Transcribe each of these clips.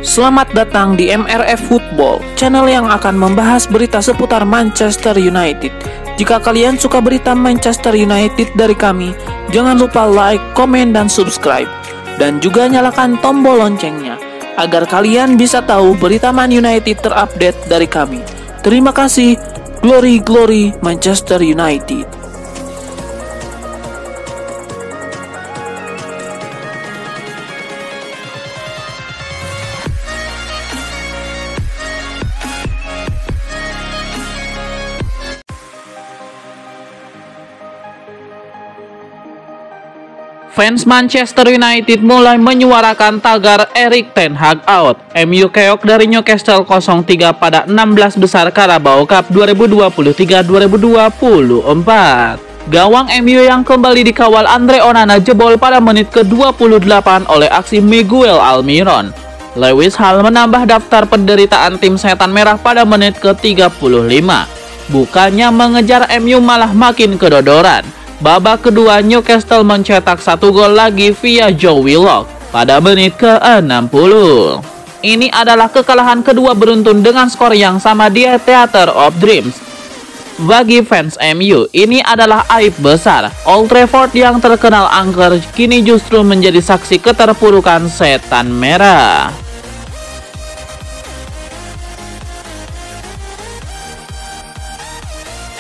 Selamat datang di MRF Football, channel yang akan membahas berita seputar Manchester United. Jika kalian suka berita Manchester United dari kami, jangan lupa like, komen, dan subscribe. Dan juga nyalakan tombol loncengnya, agar kalian bisa tahu berita Man United terupdate dari kami. Terima kasih, Glory Glory Manchester United. Fans Manchester United mulai menyuarakan tagar Erik ten Hag out. MU keok dari Newcastle 0-3 pada 16 besar Carabao Cup 2023-2024. Gawang MU yang kembali dikawal Andre Onana jebol pada menit ke-28 oleh aksi Miguel Almiron. Lewis Hall menambah daftar penderitaan tim setan merah pada menit ke-35. Bukannya mengejar, MU malah makin kedodoran. Babak kedua, Newcastle mencetak 1 gol lagi via Joe Willock pada menit ke-60. Ini adalah kekalahan kedua beruntun dengan skor yang sama di Theatre of Dreams. Bagi fans MU, ini adalah aib besar. Old Trafford yang terkenal angker kini justru menjadi saksi keterpurukan setan merah.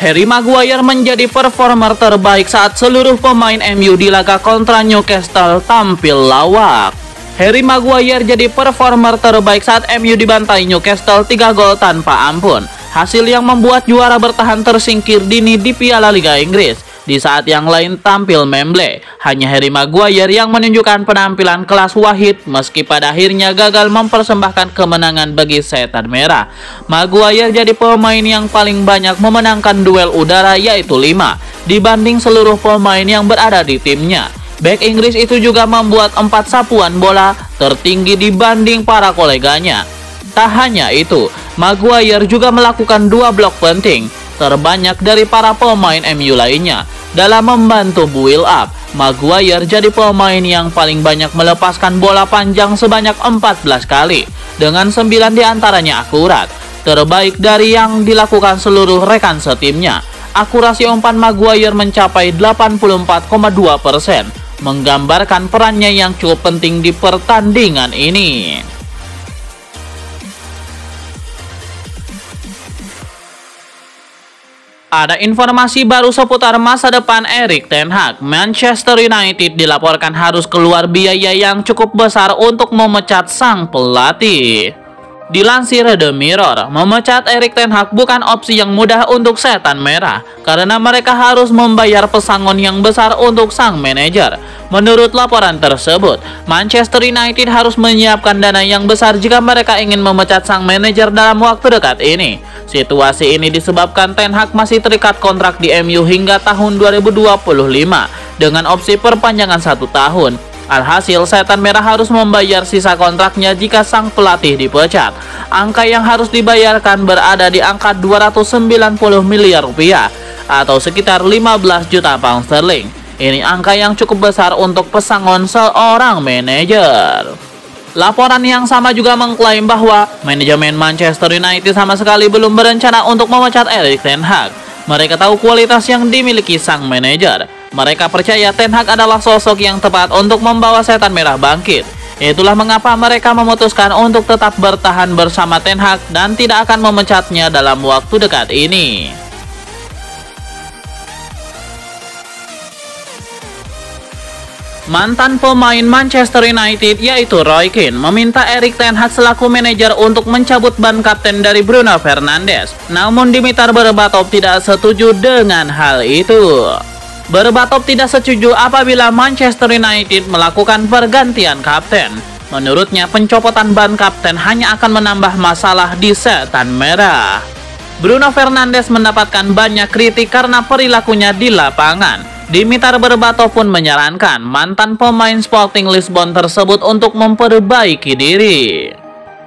Harry Maguire menjadi performer terbaik saat seluruh pemain MU di laga kontra Newcastle tampil lawak. Harry Maguire jadi performer terbaik saat MU dibantai Newcastle 3 gol tanpa ampun. Hasil yang membuat juara bertahan tersingkir dini di Piala Liga Inggris. Di saat yang lain tampil memble, hanya Harry Maguire yang menunjukkan penampilan kelas wahid meski pada akhirnya gagal mempersembahkan kemenangan bagi setan merah. Maguire jadi pemain yang paling banyak memenangkan duel udara, yaitu 5, dibanding seluruh pemain yang berada di timnya. Bek Inggris itu juga membuat 4 sapuan bola tertinggi dibanding para koleganya. Tak hanya itu, Maguire juga melakukan 2 blok penting terbanyak dari para pemain MU lainnya. Dalam membantu build up, Maguire jadi pemain yang paling banyak melepaskan bola panjang sebanyak 14 kali, dengan 9 diantaranya akurat, terbaik dari yang dilakukan seluruh rekan setimnya. Akurasi umpan Maguire mencapai 84,2%, menggambarkan perannya yang cukup penting di pertandingan ini. Ada informasi baru seputar masa depan Erik ten Hag. Manchester United dilaporkan harus keluar biaya yang cukup besar untuk memecat sang pelatih. Dilansir The Mirror, memecat Erik ten Hag bukan opsi yang mudah untuk setan merah, karena mereka harus membayar pesangon yang besar untuk sang manajer. Menurut laporan tersebut, Manchester United harus menyiapkan dana yang besar jika mereka ingin memecat sang manajer dalam waktu dekat ini. Situasi ini disebabkan ten Hag masih terikat kontrak di MU hingga tahun 2025 dengan opsi perpanjangan 1 tahun. Alhasil, setan merah harus membayar sisa kontraknya jika sang pelatih dipecat. Angka yang harus dibayarkan berada di angka 290 miliar rupiah atau sekitar 15 juta pound sterling. Ini angka yang cukup besar untuk pesangon seorang manajer. Laporan yang sama juga mengklaim bahwa manajemen Manchester United sama sekali belum berencana untuk memecat Erik ten Hag. Mereka tahu kualitas yang dimiliki sang manajer. Mereka percaya ten Hag adalah sosok yang tepat untuk membawa setan merah bangkit. Itulah mengapa mereka memutuskan untuk tetap bertahan bersama ten Hag dan tidak akan memecatnya dalam waktu dekat ini. Mantan pemain Manchester United yaitu Roy Keane meminta Erik ten Hag selaku manajer untuk mencabut ban kapten dari Bruno Fernandes. Namun Dimitar Berbatov tidak setuju dengan hal itu. Berbatov tidak setuju apabila Manchester United melakukan pergantian kapten. Menurutnya, pencopotan ban kapten hanya akan menambah masalah di setan merah. Bruno Fernandes mendapatkan banyak kritik karena perilakunya di lapangan. Dimitar Berbatov pun menyarankan mantan pemain Sporting Lisbon tersebut untuk memperbaiki diri.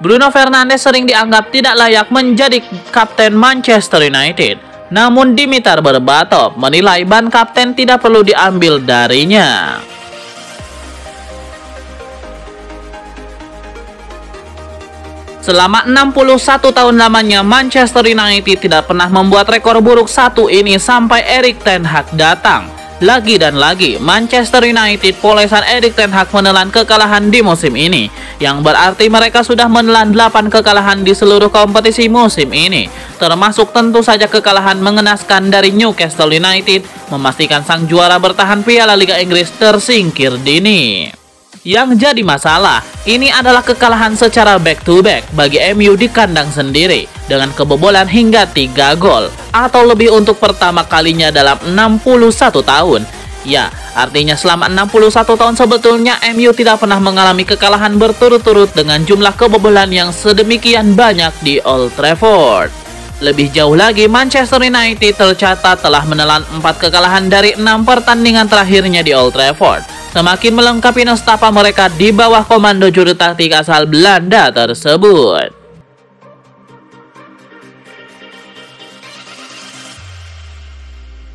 Bruno Fernandes sering dianggap tidak layak menjadi kapten Manchester United. Namun Dimitar Berbatov menilai ban kapten tidak perlu diambil darinya. Selama 61 tahun lamanya, Manchester United tidak pernah membuat rekor buruk satu ini sampai Erik ten Hag datang. Lagi dan lagi, Manchester United polesan Erik ten Hag menelan kekalahan di musim ini, yang berarti mereka sudah menelan 8 kekalahan di seluruh kompetisi musim ini, termasuk tentu saja kekalahan mengenaskan dari Newcastle United, memastikan sang juara bertahan Piala Liga Inggris tersingkir dini. Yang jadi masalah, ini adalah kekalahan secara back-to-back bagi MU di kandang sendiri, dengan kebobolan hingga 3 gol, atau lebih untuk pertama kalinya dalam 61 tahun. Ya, artinya selama 61 tahun sebetulnya MU tidak pernah mengalami kekalahan berturut-turut dengan jumlah kebobolan yang sedemikian banyak di Old Trafford. Lebih jauh lagi, Manchester United tercatat telah menelan 4 kekalahan dari 6 pertandingan terakhirnya di Old Trafford, semakin melengkapi nestapa mereka di bawah komando juru taktik asal Belanda tersebut.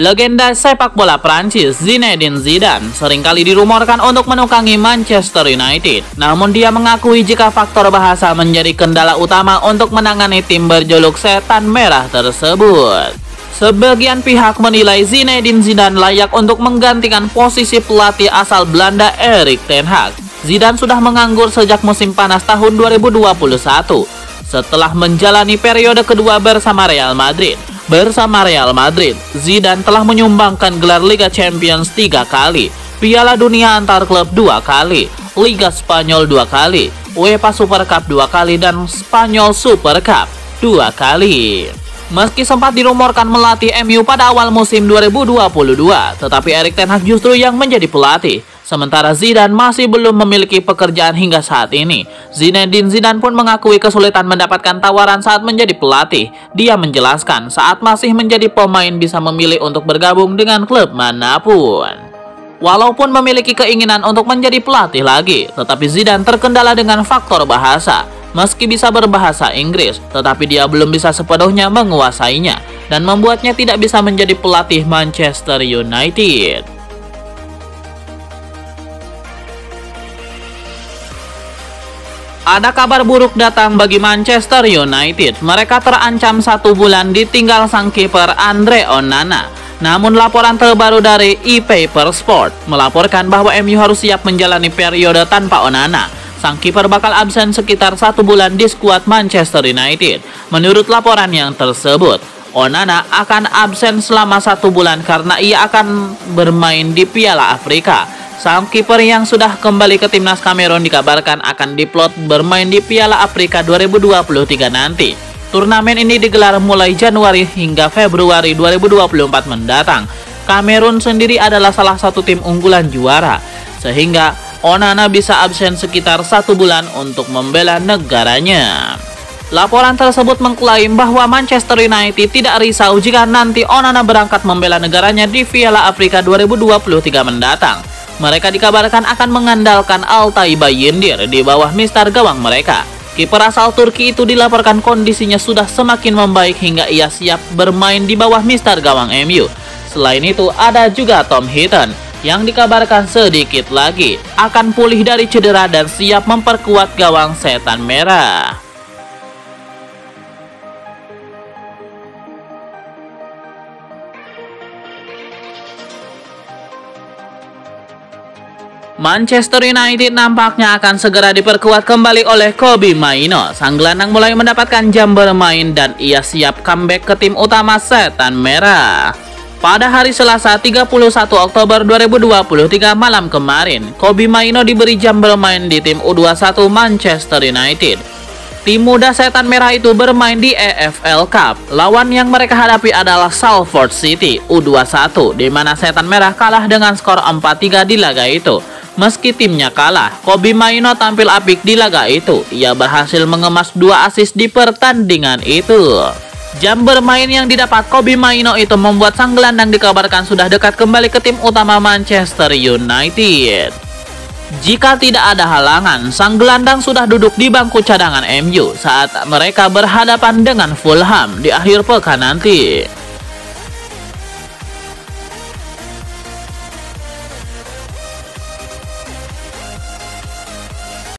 Legenda sepak bola Prancis Zinedine Zidane seringkali dirumorkan untuk menukangi Manchester United. Namun dia mengakui jika faktor bahasa menjadi kendala utama untuk menangani tim berjuluk Setan Merah tersebut. Sebagian pihak menilai Zinedine Zidane layak untuk menggantikan posisi pelatih asal Belanda Erik ten Hag. Zidane sudah menganggur sejak musim panas tahun 2021 setelah menjalani periode kedua bersama Real Madrid. Bersama Real Madrid, Zidane telah menyumbangkan gelar Liga Champions 3 kali, Piala Dunia antar klub 2 kali, Liga Spanyol 2 kali, UEFA Super Cup 2 kali, dan Spanyol Super Cup 2 kali. Meski sempat dirumorkan melatih MU pada awal musim 2022, tetapi Erik ten Hag justru yang menjadi pelatih. Sementara Zidane masih belum memiliki pekerjaan hingga saat ini. Zinedine Zidane pun mengakui kesulitan mendapatkan tawaran saat menjadi pelatih. Dia menjelaskan saat masih menjadi pemain bisa memilih untuk bergabung dengan klub manapun. Walaupun memiliki keinginan untuk menjadi pelatih lagi, tetapi Zidane terkendala dengan faktor bahasa. Meski bisa berbahasa Inggris, tetapi dia belum bisa sepenuhnya menguasainya dan membuatnya tidak bisa menjadi pelatih Manchester United. Ada kabar buruk datang bagi Manchester United. Mereka terancam 1 bulan ditinggal sang kiper Andre Onana. Namun laporan terbaru dari ePaper Sport melaporkan bahwa MU harus siap menjalani periode tanpa Onana. Sang kiper bakal absen sekitar 1 bulan di skuad Manchester United. Menurut laporan yang tersebut, Onana akan absen selama 1 bulan karena ia akan bermain di Piala Afrika. Sang kiper yang sudah kembali ke timnas Kamerun dikabarkan akan diplot bermain di Piala Afrika 2023 nanti. Turnamen ini digelar mulai Januari hingga Februari 2024 mendatang. Kamerun sendiri adalah salah satu tim unggulan juara, sehingga Onana bisa absen sekitar 1 bulan untuk membela negaranya. Laporan tersebut mengklaim bahwa Manchester United tidak risau jika nanti Onana berangkat membela negaranya di Piala Afrika 2023 mendatang. Mereka dikabarkan akan mengandalkan Altay Bayindir di bawah mister gawang mereka. Kiper asal Turki itu dilaporkan kondisinya sudah semakin membaik hingga ia siap bermain di bawah mister gawang MU. Selain itu, ada juga Tom Heaton yang dikabarkan sedikit lagi akan pulih dari cedera dan siap memperkuat gawang Setan Merah. Manchester United nampaknya akan segera diperkuat kembali oleh Kobbie Mainoo. Sang gelandang mulai mendapatkan jam bermain dan ia siap comeback ke tim utama Setan Merah. Pada hari Selasa 31 Oktober 2023 malam kemarin, Kobbie Mainoo diberi jam bermain di tim U21 Manchester United. Tim muda Setan Merah itu bermain di EFL Cup. Lawan yang mereka hadapi adalah Salford City U21, di mana Setan Merah kalah dengan skor 4-3 di laga itu. Meski timnya kalah, Kobbie Mainoo tampil apik di laga itu. Ia berhasil mengemas 2 assist di pertandingan itu. Jam bermain yang didapat Kobbie Mainoo itu membuat sang gelandang dikabarkan sudah dekat kembali ke tim utama Manchester United. Jika tidak ada halangan, sang gelandang sudah duduk di bangku cadangan MU saat mereka berhadapan dengan Fulham di akhir pekan nanti.